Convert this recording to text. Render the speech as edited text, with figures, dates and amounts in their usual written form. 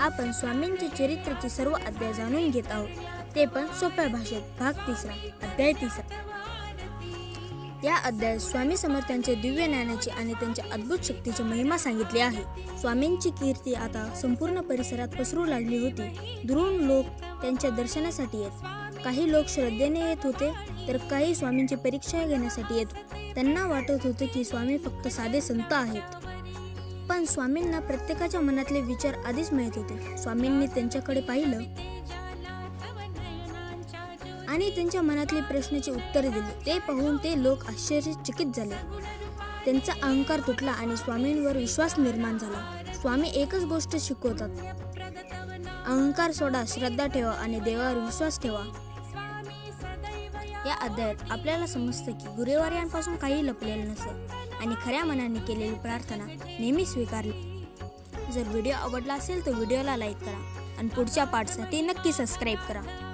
आपण स्वामींचे चरित्राचे सर्व अध्याय जाणून घेत आहोत, ते पण सोप्या भाषेत. भाग 3, अध्याय 3. या अध्यायात स्वामी समर्थांचे दिव्य ज्ञानाची आणि त्यांच्या अद्भुत शक्तीची महिमा सांगितली आहे. स्वामींची कीर्ती आता संपूर्ण परिसरात पसरू लागली होती. दुरून लोक त्यांच्या दर्शनासाठी येत. काही लोक श्रद्धेने येत होते, तर काही स्वामींची परीक्षा घेण्यासाठी येत. त्यांना वाटत होते की स्वामी फक्त साधे संत आहेत. पण स्वामींना प्रत्येकाच्या मनातले विचार आधीच माहीत होते. स्वामींनी त्यांच्याकडे पाहिलं आणि त्यांच्या मनातली प्रश्नाची उत्तरे दिली. ते पाहून ते लोक आश्चर्यचकित झाले. त्यांचा अहंकार तुटला आणि स्वामींवर विश्वास निर्माण झाला. स्वामी एकच गोष्ट शिकवतात, अहंकार सोडा, श्रद्धा ठेवा आणि देवावर विश्वास ठेवा. या अध्यायात आपल्याला समजतं की गुरेवार्यांपासून काही लपलेलं नसतं आणि खऱ्या मनाने केलेली प्रार्थना नेहमी स्वीकारली. जर व्हिडिओ आवडला असेल तर व्हिडिओला लाईक करा आणि पुढच्या पार्टसाठी नक्की सबस्क्राईब करा.